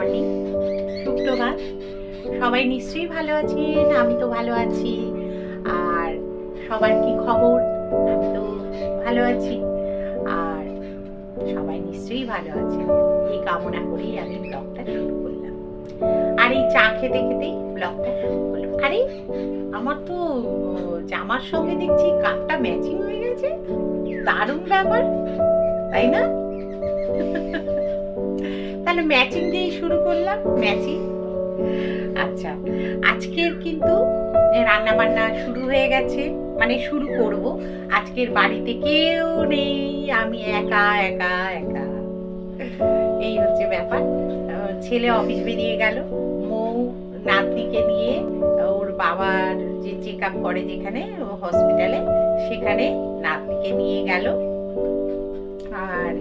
Morning, সুপ্রভাত। সবাই নিশ্চয়ই ভালো আছেন, আমি তো ভালো আছি। আর সবার কি খবর? আমি তো ভালো আছি, আর সবাই নিশ্চয়ই ভালো আছেন এই কামনা করেই আমি ব্লগটা শুরু করলাম। আর এই চা খেতে খেতেই ব্লগটা শুরু করলাম। আরে আমার তো জামার সঙ্গে দেখছি কাপটা ম্যাচিং হয়ে গেছে, দারুণ ব্যাপার, তাই না? তাহলে ম্যাচিং দিয়েই শুরু করলাম। ম্যাচিং। আচ্ছা, আজকের কিন্তু রান্না বান্না শুরু হয়ে গেছে, মানে শুরু করব। আজকের বাড়িতে কেউ নেই, আমি একা একা একা, এই হচ্ছে ব্যাপার। ছেলে অফিস বেরিয়ে গেল, মৌ নাতনিকে নিয়ে ওর বাবার যে চেক আপ করে যেখানে হসপিটালে, সেখানে নাতনিকে নিয়ে গেল। আর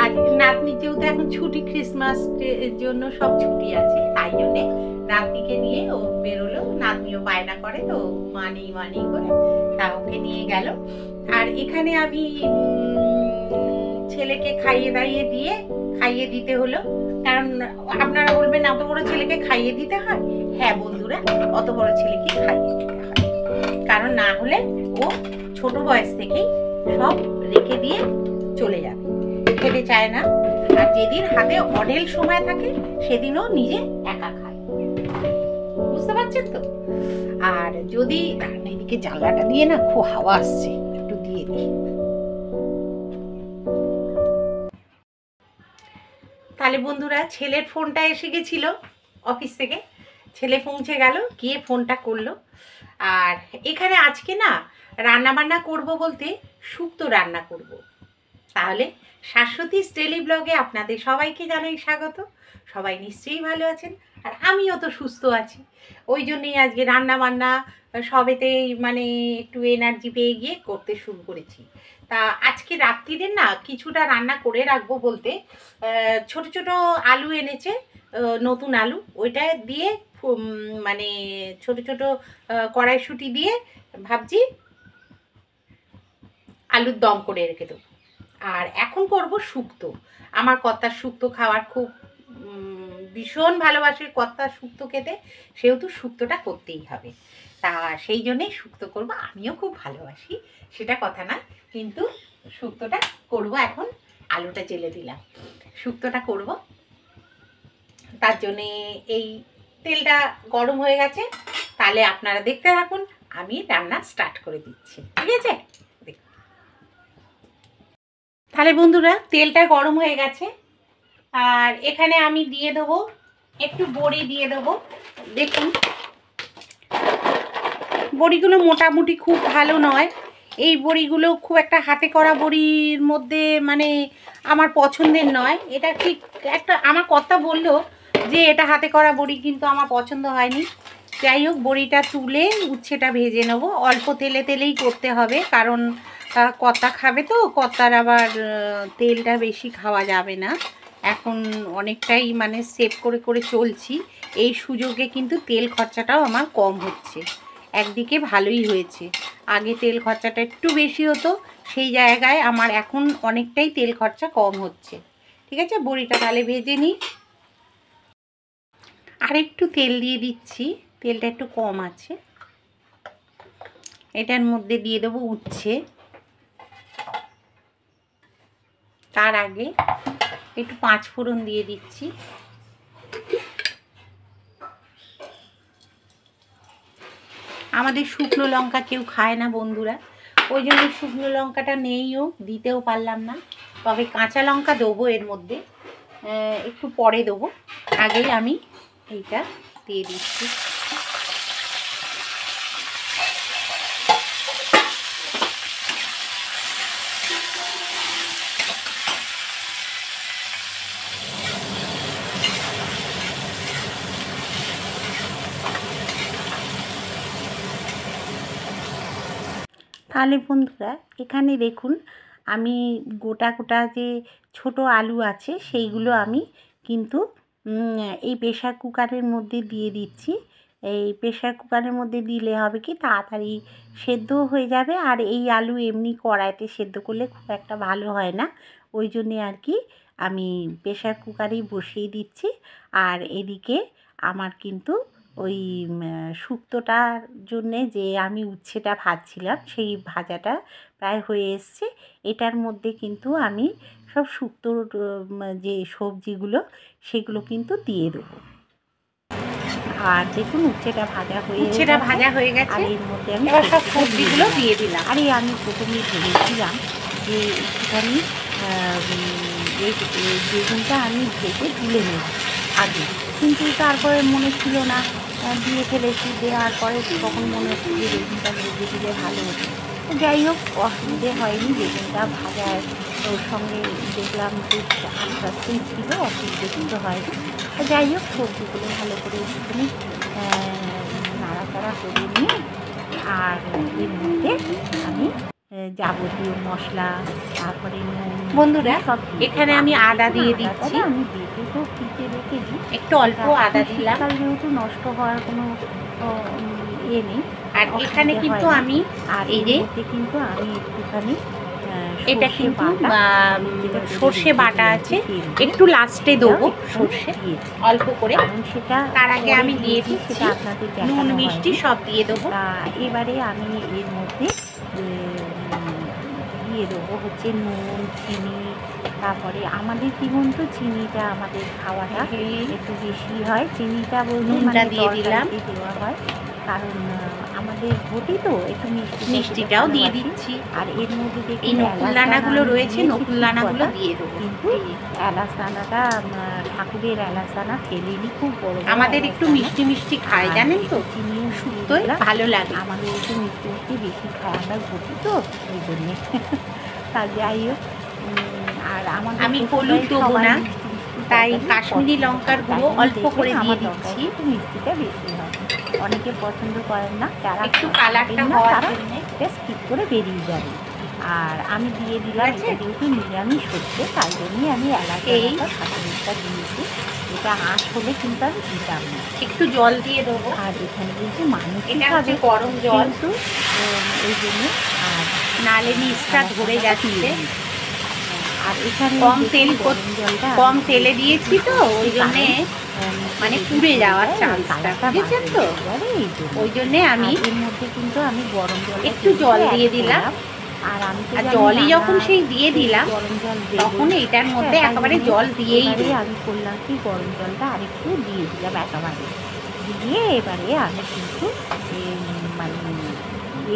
আজ নাতনি যেহেতু এখন ছুটি, ক্রিসমাস এর জন্য সব ছুটি আছে, তাই জন্যে নাতনিকে নিয়ে ও বেরোলো। নাতনিও বায়না করে, তো মানি মানি করে তা ওকে নিয়ে গেল। আর এখানে আমি ছেলেকে খাইয়ে দিতে হলো। কারণ আপনারা বলবেন অত বড় ছেলেকে খাইয়ে দিতে হয়। হ্যাঁ বন্ধুরা, অত বড় ছেলেকে খাইয়ে দিতে হয়, কারণ না হলে ও ছোট বয়স থেকেই সব রেখে দিয়ে চলে যাবে, খেতে চায় না। আর যেদিন হাতে অঢেল সময় থাকে সেদিনও নিজে একা খায়, বুঝতে পারছেন তো? আর যদি এদিকে জানলাটা দিয়ে না খুব হাওয়া আসছে, একটু দিয়ে দিই। তাহলে বন্ধুরা, ছেলের ফোনটা এসে গেছিল অফিস থেকে, ছেলে পৌঁছে গেল, গিয়ে ফোনটা করলো। আর এখানে আজকে না রান্না বান্না করব বলতে শুক্তো রান্না করব। তাহলে শাশ্বতীস ডেলি ব্লগে আপনাদের সবাইকে জানাই স্বাগত। সবাই নিশ্চয়ই ভালো আছেন, আর আমিও তো সুস্থ আছি। ওই জন্যই আজকে রান্না বান্না সবেতেই মানে একটু এনার্জি পেয়ে গিয়ে করতে শুরু করেছি। তা আজকে রাত্রিরে না কিছুটা রান্না করে রাখবো বলতে, ছোট ছোট আলু এনেছে, নতুন আলু, ওইটা দিয়ে মানে ছোট ছোট কড়াইশুঁটি দিয়ে ভাবছি আলুর দম করে রেখে দেবো। আর এখন করব শুক্তো। আমার কর্তার শুক্তো খাওয়ার খুব ভীষণ ভালোবাসে, কর্তার শুক্তো খেতে, সেহেতু শুক্তোটা করতেই হবে। তা সেই জন্যেই শুক্তো করব। আমিও খুব ভালোবাসি, সেটা কথা না, কিন্তু শুক্তোটা করব। এখন আলুটা জেলে দিলাম, শুক্তোটা করব। তার জন্যে এই তেলটা গরম হয়ে গেছে, তাহলে আপনারা দেখতে থাকুন, আমি রান্না স্টার্ট করে দিচ্ছি, ঠিক আছে? তাহলে বন্ধুরা, তেলটা গরম হয়ে গেছে, আর এখানে আমি দিয়ে দেবো একটু বড়ি দিয়ে দেবো। দেখুন, বড়িগুলো মোটামুটি খুব ভালো নয়, এই বড়িগুলো খুব একটা হাতে করা বড়ির মধ্যে মানে আমার পছন্দের নয়। এটা ঠিক একটা, আমার কর্তা বললো যে এটা হাতে করা বড়ি, কিন্তু আমার পছন্দ হয়নি। যাই হোক, বড়িটা তুলে উচ্ছেটা ভেজে নেবো, অল্প তেলেই করতে হবে, কারণ কর্তা খাবে তো, কর্তার আবার তেলটা বেশি খাওয়া যাবে না। এখন অনেকটাই মানে সেভ করে করে চলছি, এই সুযোগে কিন্তু তেল খরচাটাও আমার কম হচ্ছে, একদিকে ভালোই হয়েছে। আগে তেল খরচাটা একটু বেশি হতো, সেই জায়গায় আমার এখন অনেকটাই তেল খরচা কম হচ্ছে। ঠিক আছে, বড়িটা তাহলে ভেজে নিই। আর একটু তেল দিয়ে দিচ্ছি, তেলটা একটু কম আছে। এটার মধ্যে দিয়ে দেবো উচ্ছে। তার আগে একটু 5 ফোড়ন দিয়ে দিচ্ছি। আমাদের শুকনো লঙ্কা কেউ খায় না বন্ধুরা, ওই জন্য শুকনো লঙ্কাটা নেইও, দিতেও পারলাম না। তবে কাঁচা লঙ্কা দেবো এর মধ্যে, একটু পরে দেবো, আগেই আমি এইটা দিয়ে দিচ্ছি। তাহলে বন্ধুরা, এখানে দেখুন, আমি গোটা গোটা যে ছোট আলু আছে সেইগুলো আমি কিন্তু এই প্রেশার কুকারের মধ্যে দিয়ে দিচ্ছি, এই প্রেশার কুকারের মধ্যে দিলে হবে কি তাড়াতাড়ি সেদ্ধও হয়ে যাবে, আর এই আলু এমনি কড়াইতে সেদ্ধ করলে খুব একটা ভালো হয় না, ওই জন্যে আর কি আমি প্রেশার কুকারেই বসিয়ে দিচ্ছি। আর এদিকে আমার কিন্তু ওই শুক্তোটার জন্যে যে আমি উচ্ছেটা ভাজছিলাম সেই ভাজাটা প্রায় হয়ে এসছে। এটার মধ্যে কিন্তু আমি সব শুক্তোর যে সবজিগুলো সেগুলো কিন্তু দিয়ে দেবো। আর দেখুন উচ্ছেটা ভাজা হয়ে গেছে, আর এর মধ্যে আমি এবার সব সবজিগুলো দিয়ে দিলাম। আরে আমি প্রথমে ভেবেছিলাম যে একটুখানি বেগুনটা আমি ভেজে তুলে নেব আগে, কিন্তু তারপরে মনে ছিল না, দিয়ে ফেলেছি। দেওয়ার পরে তখন মনে হচ্ছে যে বেগুনটা ভেজে দিলে ভালো হতো। যাই হোক, অসুবিধে হয়নি, বেগুনটা ভাজার ওর সঙ্গে দেখলাম যে আস্তে আস্তেই ছিল, অসুবিধে কিন্তু হয়নি। যাই হোক, সবজিগুলো ভালো করে একটুখানি নাড়াচাড়া করে নিয়ে আর এর মধ্যে আমি যাবতীয় মশলা, তারপরে বন্ধুরা এখানে আমি আদা দিয়ে দিচ্ছি। আমি বেটে তো ফ্রিজে রেখে দিই, একটু অল্প আদা দিলাম, যেহেতু নষ্ট হওয়ার কোনো নেই। আর এখানে কিন্তু আমি এই যে কিন্তু আমি একটুখানি এটা কিন্তু সর্ষে বাটা আছে, একটু লাস্টে দেবো সর্ষে অল্প করে, সেটা তার আগে আমি দিয়ে দিচ্ছি। সেটা আপনাদের নুন মিষ্টি সব দিয়ে দেবো। এবারে আমি এর মধ্যে দিয়ে দেবো হচ্ছে নুন, চিনি, তারপরে আমাদের কি বলতো চিনিটা আমাদের খাওয়াটা একটু বেশি হয়, চিনিটা বলতে মানে দিয়ে দিলাম দেওয়া হয়, কারণ আমাদের ঘটি তো একটু মিষ্টিটাও দিয়ে দিচ্ছি। আর এর মধ্যে দেখি নকুলদানাগুলো রয়েছে, নকুলদানাগুলো দিয়ে দেবো। কিন্তু এলাচ দানাটা ঠাকুরের এলাচ দানা ফেলিনি, খুব বড় আমাদের একটু মিষ্টি মিষ্টি খায় জানেন তো, চিনিও শুক্তোয় ভালো লাগে, আমাদের একটু মিষ্টি মিষ্টি বেশি খায়, আমরা ঘটি তো ওই জন্যে। তা যাই হোক, আর আমি হলুদ দেবো না, তাই কাশ্মীরি লঙ্কার গুঁড়ো অল্প করে দিয়ে দিচ্ছি, একটু মিষ্টিটা বেশি হয়। অনেকে পছন্দ করেন না, যারা একটু কালারটা হওয়ার জন্য স্কিপ করে বেরিয়ে যাবে। আর আমি দিয়ে দিলাম, এটা যেহেতু নিরামিষ হচ্ছে তাই জন্যই আমি এলাচটা সাঁতারটা দিয়েছি, এটা আঁশ হলে কিন্তু আমি দিতাম না। একটু জল দিয়ে দেবো, আর এখানে কিন্তু মানুষ খাবে গরম জল তো ওই জন্য, আর নালে নিচটা ধরে যাচ্ছে। আর এখানে কম তেলে দিয়েছি তো ওই জন্যে মানে পুড়ে যাওয়ার চান্সটা, বুঝেছেন তো, ওই জন্যে আমি এর মধ্যে কিন্তু আমি গরম জল একটু জল দিয়ে দিলাম। আর আমি তো জলই যখন সেই দিয়ে দিলাম গরম জল তখন এটার মধ্যে একেবারে জল দিয়েই আমি করলাম কি গরম জলটা আরেকটু দিয়ে দিলাম একেবারে দিয়ে, এবারে আমি কিন্তু মানে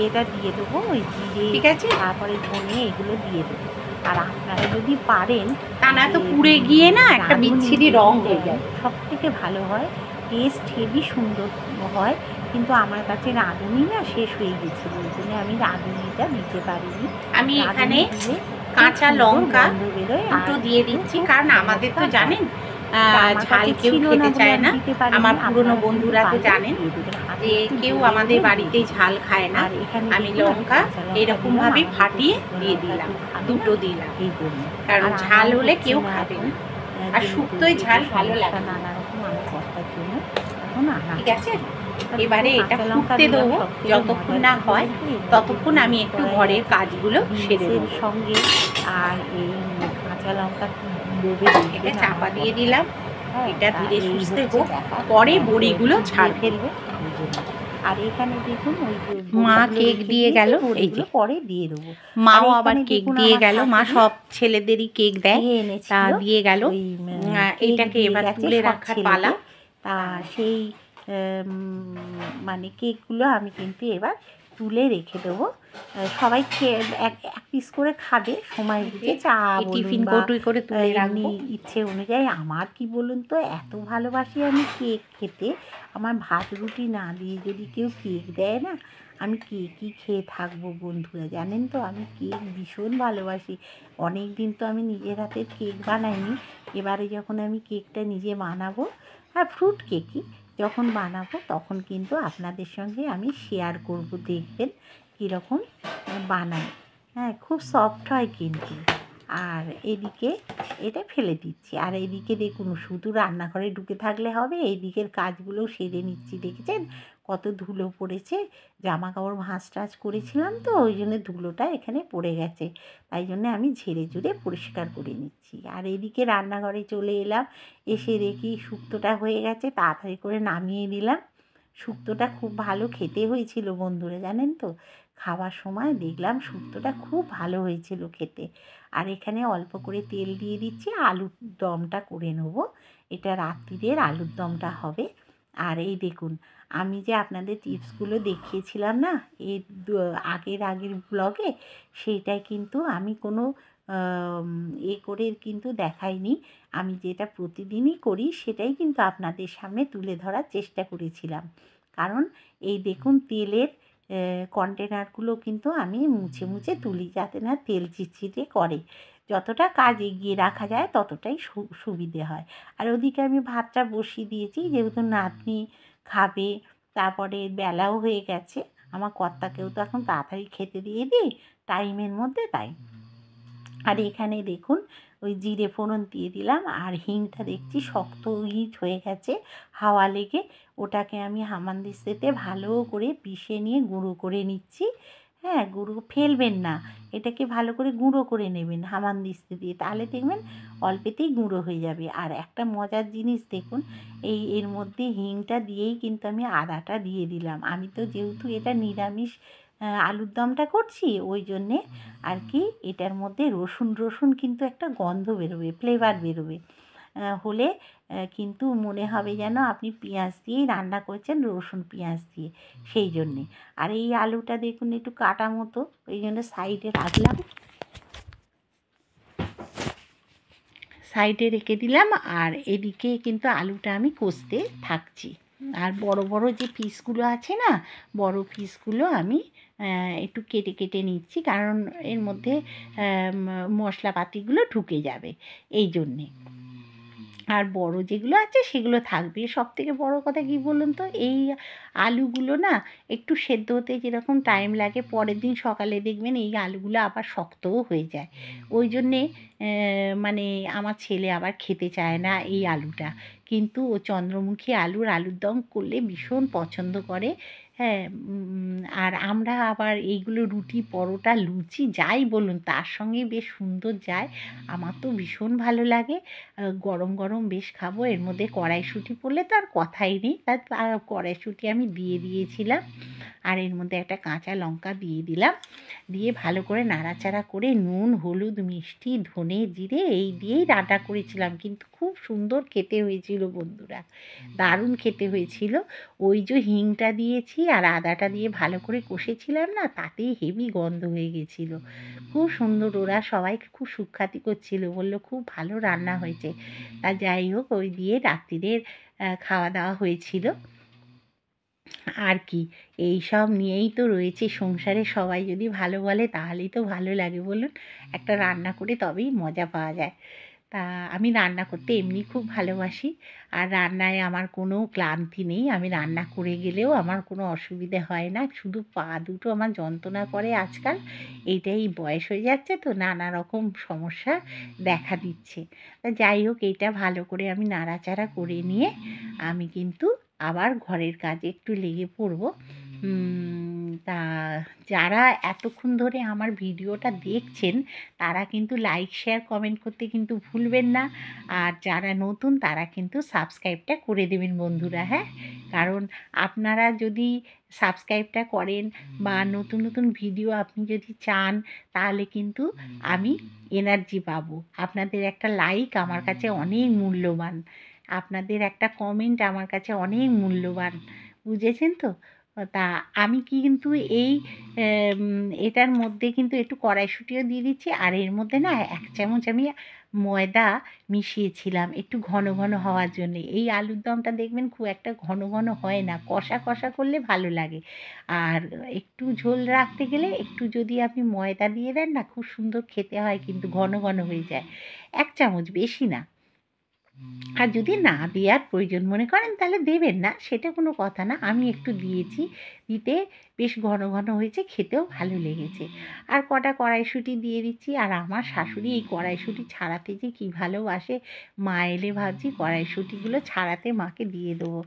এটা দিয়ে দেবো ওই জিরে, ঠিক আছে, তারপরে ধনে এগুলো দিয়ে দেবো। আর আপনারা যদি পারেন, তা না তো পুড়ে গিয়ে না একটা বিচ্ছিরি রং হয়ে যায়, সব থেকে ভালো হয়, টেস্ট হেভি সুন্দর হয়। কিন্তু আমার কাছে রাঁধুনি না শেষ হয়ে গেছিল, ওই জন্য আমি রাঁধুনিটা দিতে পারিনি। আমি এখানে কাঁচা লঙ্কা দুটো দিয়ে দিচ্ছি, কারণ আমাদের তো জানেন ঝাল কেউ খেতে চায় না, আমার পুরনো বন্ধুরা তো জানেন যে কেউ আমাদের বাড়িতে ঝাল খায় না। আমি লঙ্কা এরকম ভাবে ফাটিয়ে দিয়ে দিলাম, দুটো দিলাম, কারণ ঝাল হলে কেউ খাবে না, আর শুক্তোয় ঝাল ভালো লাগে নানা রকম আমার কর্তার জন্য। এখন ঠিক আছে, এবারে এটা ফুটতে দেবো, যতক্ষণ না হয় ততক্ষণ আমি একটু ঘরের কাজগুলো সেরে দেব সঙ্গে। আর এই কাঁচা লঙ্কা এটা চাপা দিয়ে দিলাম, এটা ধীরে সুস্থে হোক, পরে বড়িগুলো ছাড় ফেলবে। আর এখানে দেখুন ওই মা কেক দিয়ে গেল, এই যে পরে দিয়ে দেবো, মাও আবার কেক দিয়ে গেল, মা সব ছেলেদেরই কেক দেয়, তা দিয়ে গেল। এটাকে এবার তুলে রাখার পালা, তা সেই মানে কেকগুলো আমি কিন্তু এবার তুলে রেখে দেবো। সবাই খেয়ে এক পিস করে খাবে সময় বুঝে, চা টিফিন কৌটোই করে তুলে রাখবো ইচ্ছে অনুযায়ী। আমার কি বলুন তো, এত ভালোবাসি আমি কেক খেতে, আমার ভাত রুটি না দিয়ে যদি কেউ কেক দেয় না, আমি কেকই খেয়ে থাকবো বন্ধুরা, জানেন তো আমি কেক ভীষণ ভালোবাসি। অনেক দিন তো আমি নিজের হাতে কেক বানাইনি, এবারে যখন আমি কেকটা নিজে বানাবো, আর ফ্রুট কেকই যখন বানাবো তখন কিন্তু আপনাদের সঙ্গে আমি শেয়ার করব, দেখবেন কীরকম বানাই। হ্যাঁ, খুব সফট হয় কিন্তু। আর এদিকে এটা ফেলে দিচ্ছি। আর এদিকে দেখুন শুধু রান্নাঘরে ঢুকে থাকলে হবে, এই দিকের কাজগুলোও সেরে নিচ্ছি। দেখেছেন কত ধুলো পড়েছে, জামা কাপড় ভাঁজ টাজ করেছিলাম তো ওই জন্য ধুলোটা এখানে পড়ে গেছে, তাই জন্যে আমি ঝেড়ে ঝুড়ে পরিষ্কার করে নিচ্ছি। আর এদিকে রান্নাঘরে চলে এলাম, এসে দেখি শুক্তোটা হয়ে গেছে, তাড়াতাড়ি করে নামিয়ে দিলাম। শুক্তোটা খুব ভালো খেতে হয়েছিল বন্ধুরা, জানেন তো খাওয়ার সময় দেখলাম শুক্তোটা খুব ভালো হয়েছিল খেতে। আর এখানে অল্প করে তেল দিয়ে দিচ্ছি, আলুর দমটা করে নেবো, এটা রাত্রিরের আলুর দমটা হবে। আর এই দেখুন আমি যে আপনাদের টিপসগুলো দেখিয়েছিলাম না এই আগের ব্লগে, সেইটাই কিন্তু আমি কোনো করে কিন্তু দেখাইনি। আমি যেটা প্রতিদিনই করি সেটাই কিন্তু আপনাদের সামনে তুলে ধরার চেষ্টা করেছিলাম। কারণ এই দেখুন তেলের কন্টেনারগুলো কিন্তু আমি মুছে মুছে তুলি, যাতে না তেল চিটচিটে করে। যতটা কাজ এগিয়ে রাখা যায় ততটাই সুবিধে হয়। আর ওদিকে আমি ভাতটা বসিয়ে দিয়েছি, যেহেতু নাতনি খাবে, তারপরে বেলাও হয়ে গেছে, আমার কর্তাকেও তো এখন তাড়াতাড়ি খেতে দিয়ে দিই টাইমের মধ্যে, তাই। আর এখানে দেখুন ওই জিরে ফোড়ন দিয়ে দিলাম, আর হিংটা দেখছি শক্ত হিট হয়ে গেছে হাওয়া লেগে, ওটাকে আমি হামানদিস্তাতে ভালো করে পিষে নিয়ে গুঁড়ো করে নিচ্ছি। হ্যাঁ, গুঁড়ো ফেলবেন না, এটাকে ভালো করে গুঁড়ো করে নেবেন হামানদিস্তা দিয়ে, তাহলে দেখবেন অল্পেতেই গুঁড়ো হয়ে যাবে। আর একটা মজার জিনিস দেখুন, এর মধ্যে হিংটা দিয়েই কিন্তু আমি আদাটা দিয়ে দিলাম। আমি তো যেহেতু এটা নিরামিষ আলুর দমটা করছি ওই জন্যে আর কি এটার মধ্যে রসুন কিন্তু একটা গন্ধ বেরোবে, ফ্লেভার বেরোবে, হলে কিন্তু মনে হবে যেন আপনি পেঁয়াজ দিয়েই রান্না করছেন, রসুন পেঁয়াজ দিয়ে, সেই জন্যে। আর এই আলুটা দেখুন একটু কাটা মতো, ওই জন্য সাইডে রাখলাম, সাইডে রেখে দিলাম। আর এদিকে কিন্তু আলুটা আমি কষতে থাকছি। আর বড় বড় যে পিসগুলো আছে না, বড় পিসগুলো আমি একটু কেটে কেটে নিচ্ছি, কারণ এর মধ্যে মশলাপাতিগুলো ঢুকে যাবে এই জন্যে। আর বড় যেগুলো আছে সেগুলো থাকবে। সবথেকে বড় কথা কী বলুন তো, এই আলুগুলো না একটু সেদ্ধ হতে যেরকম টাইম লাগে, পরের দিন সকালে দেখবেন এই আলুগুলো আবার শক্তও হয়ে যায়। ওই জন্যে মানে আমার ছেলে আবার খেতে চায় না এই আলুটা, কিন্তু ও চন্দ্রমুখী আলুর দম করলে ভীষণ পছন্দ করে। হ্যাঁ, আর আমরা আবার এইগুলো রুটি, পরোটা, লুচি যাই বলুন তার সঙ্গে বেশ সুন্দর যায়। আমার তো ভীষণ ভালো লাগে, গরম গরম বেশ খাবো। এর মধ্যে কড়াইশুঁটি পড়লে তো আর কথাই নেই, তার কড়াইশুঁটি আমি দিয়ে দিয়েছিলাম। আর এর মধ্যে একটা কাঁচা লঙ্কা দিয়ে দিলাম, দিয়ে ভালো করে নাড়াচাড়া করে নুন, হলুদ, মিষ্টি, ধনে, জিরে এই দিয়েই রান্না করেছিলাম, কিন্তু খুব সুন্দর খেতে হয়েছিল বন্ধুরা, দারুণ খেতে হয়েছিল। ওই যে হিংটা দিয়েছি আর আদাটা দিয়ে ভালো করে কষেছিলাম না, তাতেই হেভি গন্ধ হয়ে গেছিল, খুব সুন্দর। ওরা সবাই খুব সুখ্যাতি করছিল, বললো খুব ভালো রান্না হয়েছে। তা যাই হোক, ওই দিয়ে রাত্রিরের খাওয়া দাওয়া হয়েছিল। আর কি এই সব নিয়েই তো রয়েছে সংসারে, সবাই যদি ভালো বলে তাহলেই তো ভালো লাগে বলুন, একটা রান্না করে তবেই মজা পাওয়া যায়। তা আমি রান্না করতে এমনি খুব ভালোবাসি, আর রান্নায় আমার কোনো ক্লান্তি নেই, আমি রান্না করে গেলেও আমার কোনো অসুবিধে হয় না, শুধু পা দুটো আমার যন্ত্রণা করে আজকাল, এইটাই বয়স হয়ে যাচ্ছে তো নানা রকম সমস্যা দেখা দিচ্ছে। তা যাই হোক, এইটা ভালো করে আমি নাড়াচাড়া করে নিয়ে আমি কিন্তু আবার ঘরের কাজে একটু লেগে পড়বো। তা যারা এতক্ষণ ধরে আমার ভিডিওটা দেখছেন তারা কিন্তু লাইক, শেয়ার, কমেন্ট করতে কিন্তু ভুলবেন না। আর যারা নতুন তারা কিন্তু সাবস্ক্রাইবটা করে দেবেন বন্ধুরা, হ্যাঁ, কারণ আপনারা যদি সাবস্ক্রাইবটা করেন বা নতুন নতুন ভিডিও আপনি যদি চান, তাহলে কিন্তু আমি এনার্জি পাবো। আপনাদের একটা লাইক আমার কাছে অনেক মূল্যবান, আপনাদের একটা কমেন্ট আমার কাছে অনেক মূল্যবান, বুঝেছেন তো? তা আমি কিন্তু এই এটার মধ্যে কিন্তু একটু কড়াইশুঁটিও দিয়ে দিচ্ছি, আর এর মধ্যে না 1 চামচ আমি ময়দা মিশিয়েছিলাম একটু ঘন ঘন হওয়ার জন্যে। এই আলুর দমটা দেখবেন খুব একটা ঘন ঘন হয় না, কষা কষা করলে ভালো লাগে। আর একটু ঝোল রাখতে গেলে একটু যদি আপনি ময়দা দিয়ে দেন না, খুব সুন্দর খেতে হয়, কিন্তু ঘন ঘন হয়ে যায়। 1 চামচ, বেশি না। আর যদি না দেওয়ার প্রয়োজন মনে করেন তাহলে দেবেন না, সেটা কোনো কথা না, আমি একটু দিয়েছি। দিতে বেশ ঘন ঘন হয়েছে, খেতেও ভালো লেগেছে। আর কটা কড়াইশুঁটি দিয়ে দিচ্ছি। আর আমার শাশুড়ি এই কড়াইশুঁটি ছাড়াতে যে কী ভালোবাসে, মা এলে ভাবছি কড়াইশুঁটিগুলো ছাড়াতে মাকে দিয়ে দেবো।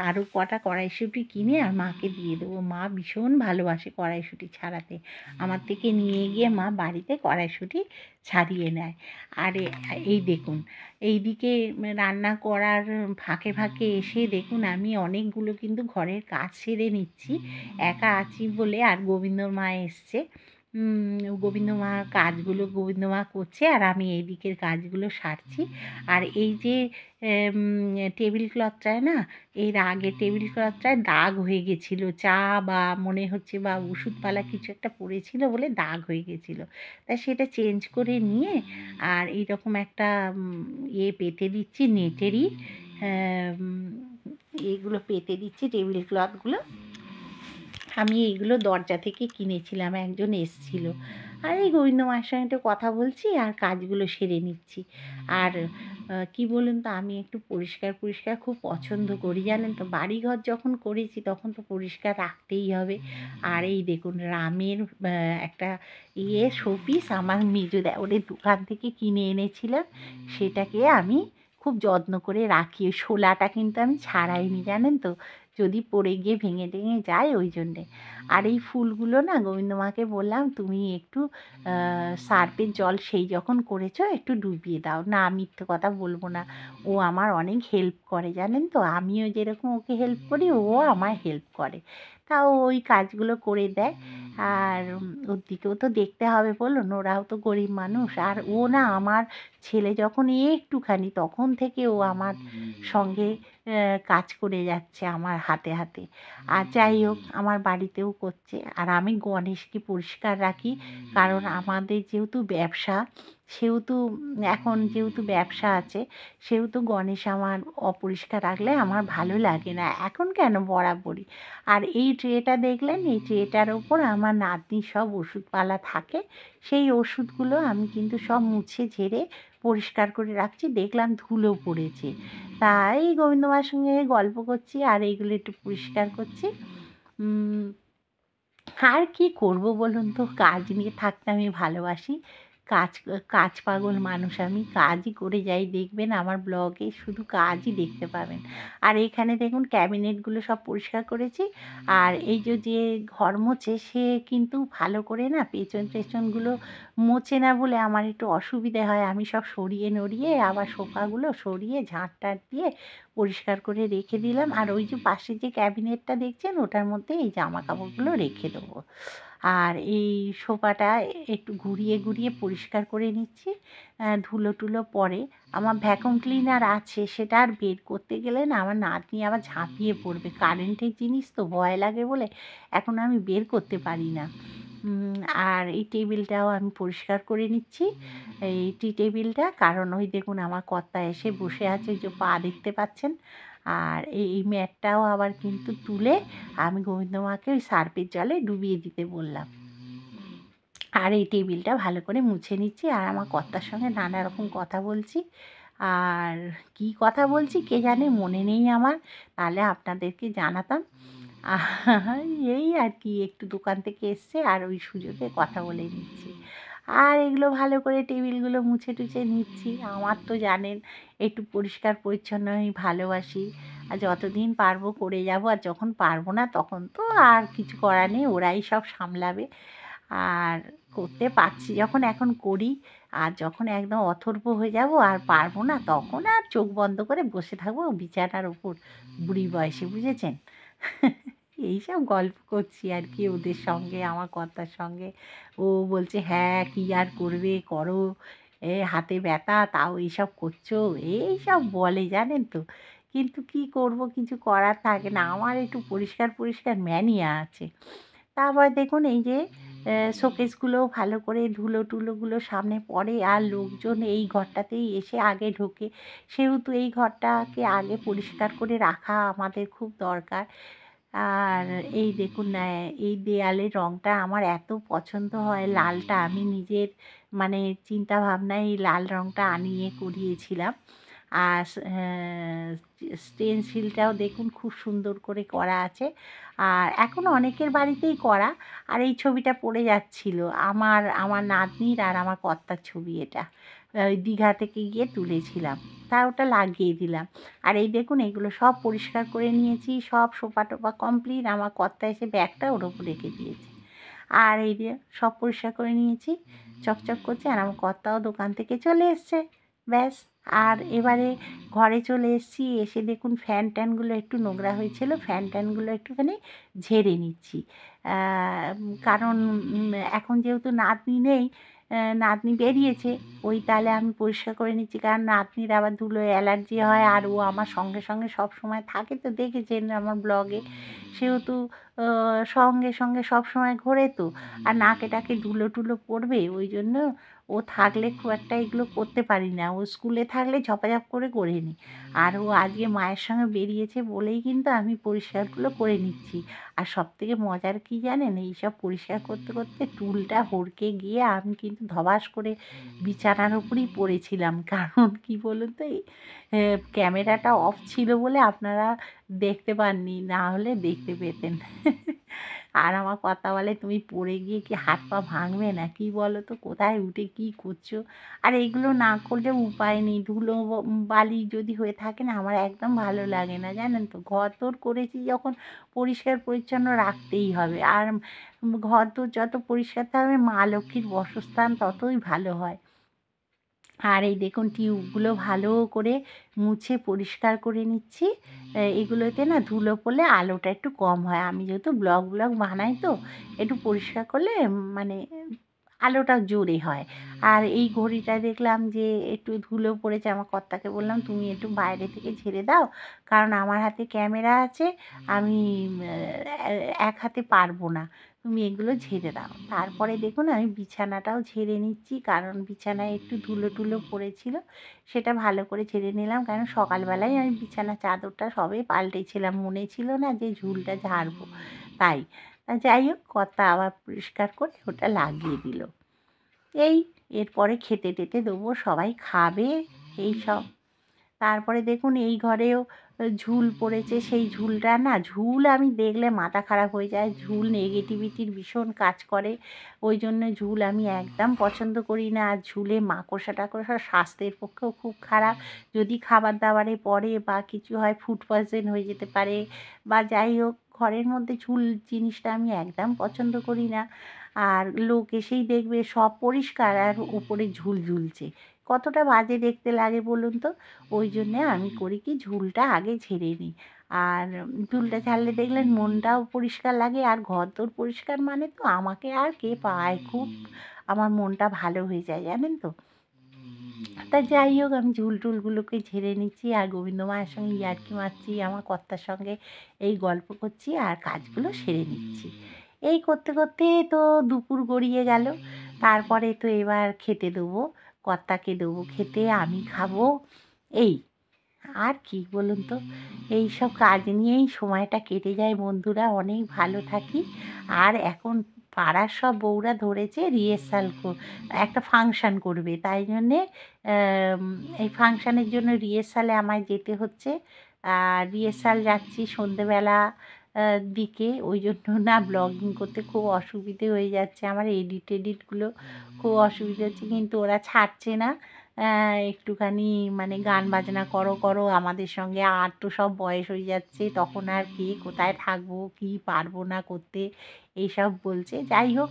আরও কটা কড়াইশুঁটি কিনে আর মাকে দিয়ে দেবো। মা ভীষণ ভালোবাসে কড়াইশুঁটি ছাড়াতে। আমার থেকে নিয়ে গিয়ে মা বাড়িতে কড়াইশুঁটি ছাড়িয়ে নেয়। আর এই দেখুন, এইদিকে রান্না করার ফাঁকে ফাঁকে এসে দেখুন আমি অনেকগুলো কিন্তু ঘরের কাজ সেরে নিচ্ছি, একা আছি বলে। আর গোবিন্দ মা এসছে, গোবিন্দ মা কাজগুলো গোবিন্দ মা করছে আর আমি এই দিকের কাজগুলো সারছি। আর এই যে টেবিল ক্লথটায় না, এর আগে টেবিল ক্লথটায় দাগ হয়ে গেছিলো, চা বা মনে হচ্ছে বা ওষুধপালা কিছু একটা পড়েছিল বলে দাগ হয়ে গেছিলো। তাই সেটা চেঞ্জ করে নিয়ে আর এইরকম একটা পেতে দিচ্ছি নেটেরই, এইগুলো পেতে দিচ্ছি টেবিল ক্লথগুলো। আমি এইগুলো দরজা থেকে কিনেছিলাম, একজন এসছিল। আর এই গোবিন্দ মায়ের সঙ্গে একটু কথা বলছি আর কাজগুলো সেরে নিচ্ছি। আর কি বলুন তো, আমি একটু পরিষ্কার পরিষ্কার খুব পছন্দ করি, জানেন তো। বাড়িঘর যখন করেছি তখন তো পরিষ্কার রাখতেই হবে। আর এই দেখুন রামের একটা শোপিস আমার মেজো দেওরের দোকান থেকে কিনে এনেছিলাম, সেটাকে আমি খুব যত্ন করে রাখি। ওই শোলাটা কিন্তু আমি ছাড়াইনি, জানেন তো, যদি পড়ে গিয়ে ভেঙে টেঙে যায় ওই জন্যে। আর এই ফুলগুলো না গোবিন্দ মাকে বললাম তুমি একটু সার্ফের জল সেই যখন করেছো একটু ডুবিয়ে দাও না, মিথ্যে কথা বলবো না। ও আমার অনেক হেল্প করে, জানেন তো। আমিও যেরকম ওকে হেল্প করি ও আমায় হেল্প করে। তাও ওই কাজগুলো করে দেয়। আর ওর দিকেও তো দেখতে হবে বলুন, ওরাও তো গরিব মানুষ। আর ও না, আমার ছেলে যখন একটুখানি তখন থেকে ও আমার সঙ্গে কাজ করে যাচ্ছে আমার হাতে হাতে। আর যাই হোক, আমার বাড়িতেও করছে। আর আমি গণেশকে পরিষ্কার রাখি, কারণ আমাদের যেহেতু ব্যবসা, সেহেতু এখন যেহেতু ব্যবসা আছে, সেহেতু গণেশ আমার অপরিষ্কার রাখলে আমার ভালো লাগে না, এখন কেন বরাবরই। আর এই ট্রেটা দেখলেন, এই ট্রেটার ওপর আমার নাতনির সব ওষুধপালা থাকে, সেই ওষুধগুলো আমি কিন্তু সব মুছে ঝেড়ে পরিষ্কার করে রাখছি। দেখলাম ধুলো পড়েছে, তাই গোবিন্দ মায়ের সঙ্গে গল্প করছি আর এইগুলো একটু পরিষ্কার করছি। আর কি করব বলুন তো, কাজ নিয়ে থাকতে আমি ভালোবাসি। কাজ কাজ পাগল মানুষ আমি, কাজই করে যাই। দেখবেন আমার ব্লগে শুধু কাজই দেখতে পাবেন। আর এখানে দেখুন ক্যাবিনেটগুলো সব পরিষ্কার করেছি। আর এই যে ঘর মোছে সে কিন্তু ভালো করে না পেছন টেছনগুলো মোছে না বলে আমার একটু অসুবিধে হয়। আমি সব সরিয়ে নড়িয়ে আবার সোফাগুলো সরিয়ে ঝাঁট টাট দিয়ে পরিষ্কার করে রেখে দিলাম। আর ওই যে পাশে যে ক্যাবিনেটটা দেখছেন ওটার মধ্যে এই জামা কাপড়গুলো রেখে দেবো। আর এই সোফাটা একটু ঘুরিয়ে ঘুরিয়ে পরিষ্কার করে নিচ্ছি, ধুলো টুলো পড়ে। আমার ভ্যাকুম ক্লিনার আছে, সেটা আর বের করতে গেলে না আমার নাতনি আবার ঝাঁপিয়ে পড়বে। কারেন্টের জিনিস তো ভয় লাগে বলে এখন আমি বের করতে পারি না। আর এই টেবিলটাও আমি পরিষ্কার করে নিচ্ছি, এই টি টেবিলটা। কারণ ওই দেখুন আমার কর্তা এসে বসে আছে, ওই যে পা দেখতে পাচ্ছেন। আর এই ম্যাটটাও আবার কিন্তু তুলে আমি গোবিন্দ মাকে ওই সার্ফের জলে ডুবিয়ে দিতে বললাম। আর এই টেবিলটা ভালো করে মুছে নিচ্ছি আর আমার কর্তার সঙ্গে নানা রকম কথা বলছি। আর কি কথা বলছি কে জানে, মনে নেই আমার, তাহলে আপনাদেরকে জানাতাম। এই আর কি, একটু দোকান থেকে এসছে আর ওই সুযোগে কথা বলে নিচ্ছি। আর এগুলো ভালো করে টেবিলগুলো মুছে টুছে নিচ্ছি। আমার তো জানেন একটু পরিষ্কার পরিচ্ছন্ন আমি ভালোবাসি, আর যতদিন পারবো করে যাব। আর যখন পারবো না তখন তো আর কিছু করার নেই, ওরাই সব সামলাবে। আর করতে পারছি যখন এখন করি, আর যখন একদম অথর্ব হয়ে যাব আর পারবো না তখন আর চোখ বন্ধ করে বসে থাকবো বিছানার ওপর বুড়ি বয়সে, বুঝেছেন। এইসব গল্প করছি আর কি ওদের সঙ্গে, আমার কর্তার সঙ্গে। ও বলছে হ্যাঁ কী আর করবে, করো, হাতে ব্যথা তাও এইসব করছো, এইসব বলে, জানেন তো। কিন্তু কি করব, কিছু করার থাকে না। আমার একটু পরিষ্কার পরিষ্কার ম্যানিয়া আছে। তারপর দেখুন এই যে শোকেসগুলো ভালো করে ধুলো টুলোগুলো সামনে পড়ে, আর লোকজন এই ঘরটাতেই এসে আগে ঢোকে, সেহেতু এই ঘরটাকে আগে পরিষ্কার করে রাখা আমাদের খুব দরকার। আর এই দেখুন না, এই দেয়ালের রঙটা আমার এত পছন্দ হয়, লালটা আমি নিজের মানে চিন্তা ভাবনায় এই লাল রঙটা আনিয়ে করিয়েছিলাম। আর স্টেনসিলটাও দেখুন খুব সুন্দর করে করা আছে। আর এখন অনেকের বাড়িতেই করা। আর এই ছবিটা পড়ে যাচ্ছিল আমার নাতনির আর আমার কর্তার ছবি এটা। ওই দীঘা থেকে গিয়ে তুলেছিলাম, তা ওটা লাগিয়ে দিলাম। আর এই দেখুন এগুলো সব পরিষ্কার করে নিয়েছি, সব সোফা টোফা কমপ্লিট। আমার কর্তা এসে ব্যাগটা ওর ওপর রেখে দিয়েছে। আর এই যে সব পরিষ্কার করে নিয়েছি, চকচক করছে। আর আমার কর্তাও দোকান থেকে চলে এসছে, ব্যাস। আর এবারে ঘরে চলে এসেছি, এসে দেখুন ফ্যান ট্যানগুলো একটু নোংরা হয়েছিল, ফ্যান ট্যানগুলো একটুখানি ঝেড়ে নিচ্ছি। কারণ এখন যেহেতু নাতনি নেই, নাতনি বেরিয়েছে, ওই তাহলে আমি পরিষ্কার করে নিচ্ছি। কারণ নাতনির আবার ধুলোয় অ্যালার্জি হয়, আর ও আমার সঙ্গে সঙ্গে সব সময় থাকে, তো দেখেছেন আমার ব্লগে। সেহেতু সঙ্গে সঙ্গে সব সময় ঘোরে তো, আর নাকে টাকে ধুলো টুলো পড়বে, ওই জন্য ও থাকলে খুব একটা এগুলো করতে পারি না। ও স্কুলে থাকলে ঝপাঝপ করে নিই। আর ও আজকে মায়ের সঙ্গে বেরিয়েছে বলেই কিন্তু আমি পরিষ্কারগুলো করে নিচ্ছি। আর সবথেকে মজার কী জানেন, এইসব পরিষ্কার করতে করতে টুলটা হড়কে গিয়ে আমি কিন্তু ধবাস করে বিছানার উপরেই পড়েছিলাম। কারণ কি বলুন তো, এই ক্যামেরাটা অফ ছিল বলে আপনারা দেখতে পাননি, না হলে দেখতে পেতেন। আর আমার কথা বলে, তুমি পড়ে গিয়ে কি হাত পা ভাঙবে না কি, বলো তো, কোথায় উঠে কী করছো? আর এইগুলো না করলে উপায় নেই। ধুলো বালি যদি হয়ে থাকে না, আমার একদম ভালো লাগে না, জানেন তো। ঘর তোর করেছি যখন, পরিষ্কার পরিচ্ছন্ন রাখতেই হবে। আর ঘর তোর যত পরিষ্কার থাকবে, মা লক্ষ্মীর বাসস্থান ততই ভালো হয়। আর এই দেখুন টিউবগুলো ভালো করে মুছে পরিষ্কার করে নিচ্ছি। এগুলোতে না ধুলো পড়লে আলোটা একটু কম হয়। আমি যেহেতু ব্লগ বানাই, তো একটু পরিষ্কার করলে মানে আলোটা জোরে হয়। আর এই ঘড়িটা দেখলাম যে একটু ধুলো পড়েছে, আমার কর্তাকে বললাম তুমি একটু বাইরে থেকে ঝেড়ে দাও, কারণ আমার হাতে ক্যামেরা আছে, আমি এক হাতে পারবো না, তুমি এগুলো ঝেড়ে দাও। তারপরে দেখুন আমি বিছানাটাও ঝেড়ে নিচ্ছি, কারণ বিছানায় একটু ধুলো টুলো পড়েছিল, সেটা ভালো করে ঝেড়ে নিলাম। কারণ সকালবেলায় আমি বিছানা চাদরটা সবে পাল্টেছিলাম, মনে ছিল না যে ঝুলটা ঝাড়বো, তাই। যাই হোক, কর্তা আবার পরিষ্কার করে ওটা লাগিয়ে দিল। এই এরপরে খেতে টেতে দেবো, সবাই খাবে, এই সব। তারপরে দেখুন এই ঘরেও ঝুল পড়েছে। সেই ঝুলটা না, ঝুল আমি দেখলে মাথা খারাপ হয়ে যায়। ঝুল নেগেটিভিটির ভীষণ কাজ করে, ওই জন্য ঝুল আমি একদম পছন্দ করি না। আর ঝুলে মাকড়সা টাকড়সা স্বাস্থ্যের পক্ষেও খুব খারাপ। যদি খাবার দাবারে পড়ে বা কিছু হয়, ফুড পয়জন হয়ে যেতে পারে, বা যাই হোক, ঘরের মধ্যে ঝুল জিনিসটা আমি একদম পছন্দ করি না। আর লোক এসেই দেখবে সব পরিষ্কার আর উপরে ঝুল ঝুলছে, কতটা বাজে দেখতে লাগে বলুন তো। ওই জন্যে আমি করি কি, ঝুলটা আগে ঝেড়ে নিই। আর ঝুলটা ঝাড়লে দেখলেন মনটাও পরিষ্কার লাগে। আর ঘর দোর পরিষ্কার মানে তো আমাকে আর কে পায়, খুব আমার মনটা ভালো হয়ে যায়, জানেন তো। তা যাই হোক, আমি ঝুল টুলগুলোকে ঝেড়ে নিচ্ছি, আর গোবিন্দ মায়ের সঙ্গে ইয়ার্কি মারছি, আমার কর্তার সঙ্গে এই গল্প করছি, আর কাজগুলো সেরে নিচ্ছি। এই করতে করতে তো দুপুর গড়িয়ে গেল। তারপরে তো এবার খেতে দেবো, কর্তাকে দেবো খেতে, আমি খাবো, এই। আর কি বলুন তো, এই সব কাজ নিয়েই সময়টা কেটে যায় বন্ধুরা, অনেক ভালো থাকি। আর এখন পাড়ার সব বউরা ধরেছে রিহার্সাল, একটা ফাংশান করবে, তাই জন্যে এই ফাংশানের জন্য রিহার্সালে আমায় যেতে হচ্ছে। আর রিহার্সাল যাচ্ছি সন্ধেবেলা দিকে, ওই জন্য না ব্লগিং করতে খুব অসুবিধে হয়ে যাচ্ছে, আমার এডিটগুলো খুব অসুবিধে হচ্ছে, কিন্তু ওরা ছাড়ছে না। একটুখানি মানে গান বাজনা করো করো আমাদের সঙ্গে, আর তো সব বয়স হয়ে যাচ্ছে, তখন আর কে কোথায় থাকবো, কি পারবো না করতে, এইসব বলছে। যাই হোক,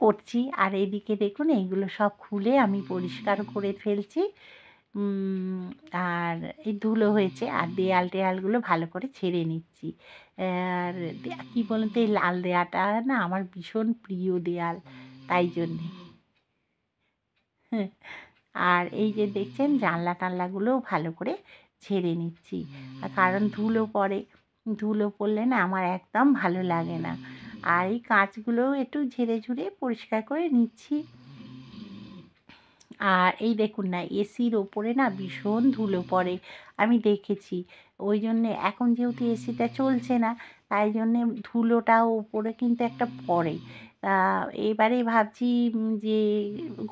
করছি। আর এদিকে দেখুন এইগুলো সব খুলে আমি পরিষ্কার করে ফেলছি। আর এই ধুলো হয়েছে, আর দেয়াল টেয়ালগুলো ভালো করে ছেড়ে নিচ্ছি। আর কী বলুন তো, এই লাল দেয়ালটা না আমার ভীষণ প্রিয় দেয়াল, তাই জন্যে। আর এই যে দেখছেন জানলা টানলাগুলোও ভালো করে ঝেড়ে নিচ্ছি, কারণ ধুলো পড়ে, ধুলো পড়লে না আমার একদম ভালো লাগে না। আর এই কাঁচগুলোও একটু ঝেড়ে ঝুড়ে পরিষ্কার করে নিচ্ছি। আর এই দেখুন না, এসির ওপরে না ভীষণ ধুলো পড়ে, আমি দেখেছি। ওই জন্যে এখন যেহেতু এসিটা চলছে না, তাই জন্যে ধুলোটাও ওপরে কিন্তু একটা পড়ে। তা এবারে ভাবছি যে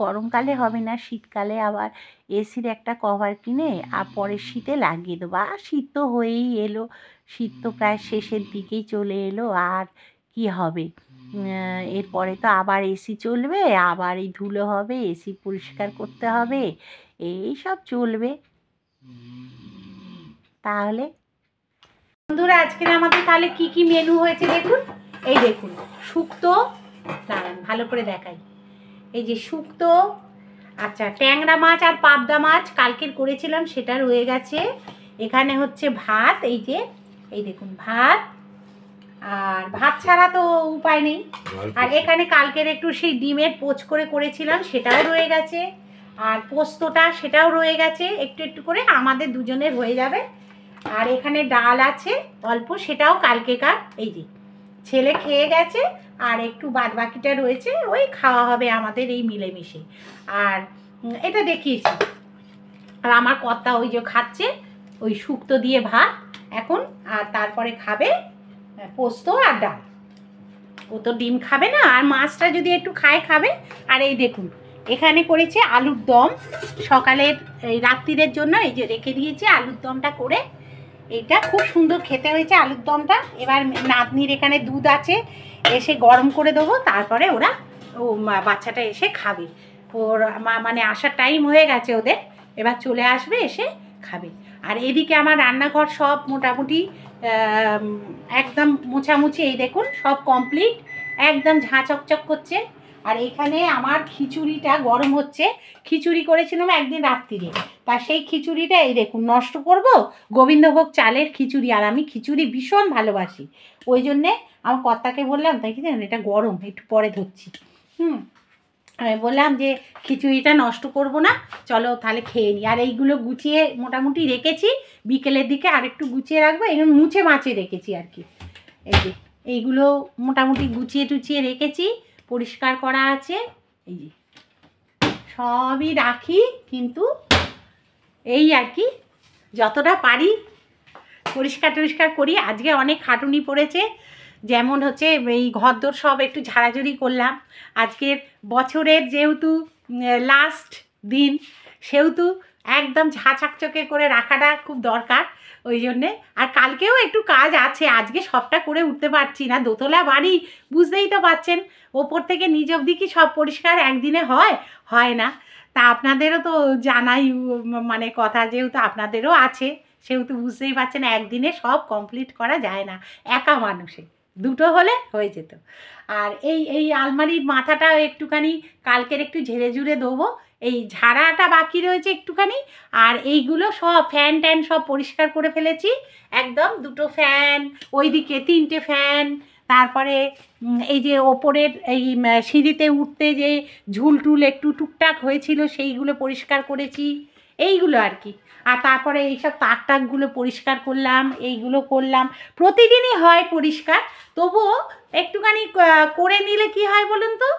গরমকালে হবে না, শীতকালে আবার এসির একটা কভার কিনে আর পরের শীতে লাগিয়ে দেবো। আর শীত তো হয়েই এলো, শীত তো প্রায় শেষের দিকেই চলে এলো, আর কি হবে, এরপরে তো আবার এসি চলবে, আবার এই ধুলো হবে, এসি পরিষ্কার করতে হবে, এই সব চলবে। তাহলে বন্ধুরা আজকের আমাদের তাহলে কি কি মেনু হয়েছে দেখুন। এই দেখুন শুক্তো, দাঁড়ান ভালো করে দেখাই, এই যে শুক্তো, আচ্ছা ট্যাংরা মাছ আর পাবদা মাছ কালকের করেছিলাম সেটা রয়ে গেছে। এখানে হচ্ছে ভাত, এই যে এই দেখুন ভাত, আর ভাত ছাড়া তো উপায় নেই। আর এখানে কালকের একটু সেই ডিমের পোচ করে করেছিলাম সেটাও রয়ে গেছে, আর পোস্তটা সেটাও রয়ে গেছে, একটু একটু করে আমাদের দুজনের হয়ে যাবে। আর এখানে ডাল আছে অল্প, সেটাও কালকেকার, এই যে ছেলে খেয়ে গেছে, আর একটু বাদ বাকিটা রয়েছে, ওই খাওয়া হবে আমাদের এই মিলেমিশে। আর এটা দেখিয়েছি, আর আমার কর্তা ওই যে খাচ্ছে ওই শুক্তো দিয়ে ভাত এখন, আর তারপরে খাবে পোস্ত আর ডাল। ও তো ডিম খাবে না, আর মাছটা যদি একটু খায় খাবে। আর এই দেখুন এখানে করেছে আলুর দম, সকালের এই রাত্রিরের জন্য এই যে রেখে দিয়েছি আলুর দমটা করে, এইটা খুব সুন্দর খেতে হয়েছে আলুর দমটা। এবার নাতনির এখানে দুধ আছে, এসে গরম করে দেবো, তারপরে ওরা বাচ্চাটা এসে খাবে। ওর মানে আসার টাইম হয়ে গেছে ওদের, এবার চলে আসবে এসে খাবে। আর এদিকে আমার রান্নাঘর সব মোটামুটি একদম মোছামুছি, এই দেখুন সব কমপ্লিট, একদম ঝাঁ চকচক করছে। আর এখানে আমার খিচুড়িটা গরম হচ্ছে, খিচুড়ি করেছিলাম একদিন রাত্রিরে, তা সেই খিচুড়িটা এই দেখুন নষ্ট করব, গোবিন্দভোগ চালের খিচুড়ি, আর আমি খিচুড়ি ভীষণ ভালোবাসি, ওই জন্যে আমার কর্তাকে বললাম, তাই কি জানেন এটা গরম, একটু পরে ধরছি, আমি বললাম যে খিচুড়িটা নষ্ট করব না, চলো তাহলে খেয়ে নিই। আর এইগুলো গুছিয়ে মোটামুটি রেখেছি, বিকেলের দিকে আর একটু গুছিয়ে রাখবো, এগুলো মুছে মাছে রেখেছি আর কি। এই যে এইগুলো মোটামুটি গুছিয়ে টুচিয়ে রেখেছি, পরিষ্কার করা আছে, এই যে সবই রাখি, কিন্তু এই আর কি যতটা পারি পরিষ্কার টরিষ্কার করি। আজকে অনেক খাটুনি পড়েছে, যেমন হচ্ছে এই ঘরদোর সব একটু ঝাড়াঝুড়ি করলাম, আজকের বছরের যেহেতু লাস্ট দিন, সেহেতু একদম ঝাঁচকচকে করে রাখাটা খুব দরকার, ওই জন্যে। আর কালকেও একটু কাজ আছে, আজকে সবটা করে উঠতে পারছি না, দোতলা বাড়ি বুঝতেই তো পারছেন, ওপর থেকে নিচ অবধি কি সব পরিষ্কার একদিনে হয় না। তা আপনাদেরও তো জানাই মানে কথা, যেহেতু আপনাদেরও আছে, সেহেতু বুঝতেই পারছেন একদিনে সব কমপ্লিট করা যায় না, একা মানুষে, দুটো হলে হয়ে যেত। আর এই আলমারির মাথাটা একটুখানি কালকের একটু ঝেড়ে ঝুড়ে দেবো, এই ঝাড়াটা বাকি রয়েছে একটুখানি। আর এইগুলো সব ফ্যান ট্যান সব পরিষ্কার করে ফেলেছি একদম, দুটো ফ্যান, ওইদিকে তিনটে ফ্যান, তারপরে এই যে ওপরের এই সিঁড়িতে উঠতে যে ঝুলটুল একটু টুকটাক হয়েছিল সেইগুলো পরিষ্কার করেছি, এইগুলো আর কি। আর তারপরে এইসব তাক টাকগুলো পরিষ্কার করলাম, এইগুলো করলাম, প্রতিদিনই হয় পরিষ্কার, তবুও একটুখানি করে নিলে কি হয় বলুন তো,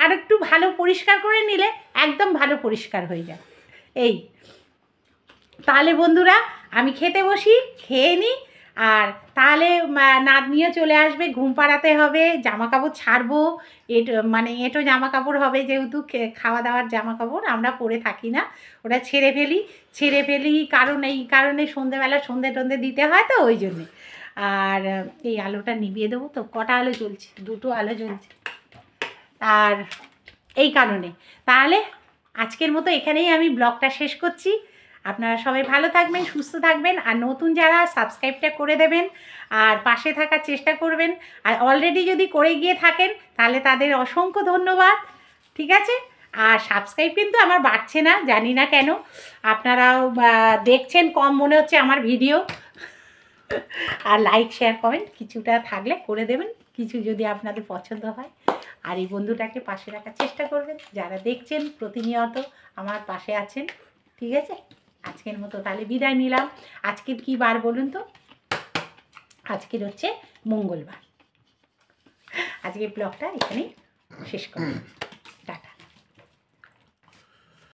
আর একটু ভালো পরিষ্কার করে নিলে একদম ভালো পরিষ্কার হয়ে যায়। এই তাহলে বন্ধুরা আমি খেতে বসি, খেয়ে নিই, আর তাহলে নাতনিও চলে আসবে, ঘুম পাড়াতে হবে, জামা কাপড় ছাড়বো, মানে এঁটো জামা কাপড় হবে, যেহেতু খাওয়া দাওয়ার জামা কাপড় আমরা পরে থাকি না, ওটা ছেড়ে ফেলি কারণ এই কারণে সন্ধেবেলা সন্ধে টন্ধে দিতে হয় তো, ওই জন্যে। আর এই আলোটা নিভিয়ে দেবো তো, কটা আলো জ্বলছে, দুটো আলো জ্বলছে, আর এই কারণে। তাহলে আজকের মতো এখানেই আমি ব্লগটা শেষ করছি। আপনারা সবাই ভালো থাকবেন, সুস্থ থাকবেন, আর নতুন যারা সাবস্ক্রাইবটা করে দেবেন আর পাশে থাকার চেষ্টা করবেন, আর অলরেডি যদি করে গিয়ে থাকেন তাহলে তাদের অসংখ্য ধন্যবাদ, ঠিক আছে। আর সাবস্ক্রাইব কিন্তু আমার বাড়ছে না, জানি না কেন, আপনারাও দেখছেন কম মনে হচ্ছে আমার ভিডিও, আর লাইক শেয়ার কমেন্ট কিছুটা থাকলে করে দেবেন, কিছু যদি আপনাদের পছন্দ হয়। আর এই বন্ধুটাকে পাশে রাখার চেষ্টা করবেন, যারা দেখছেন প্রতিনিয়ত আমার পাশে আছেন, ঠিক আছে। আজকের মতো তাহলে বিদায় নিলাম। আজকের কি বার বলুন তো, আজকের হচ্ছে মঙ্গলবার। আজকের ব্লগটা এখানেই শেষ করলাম।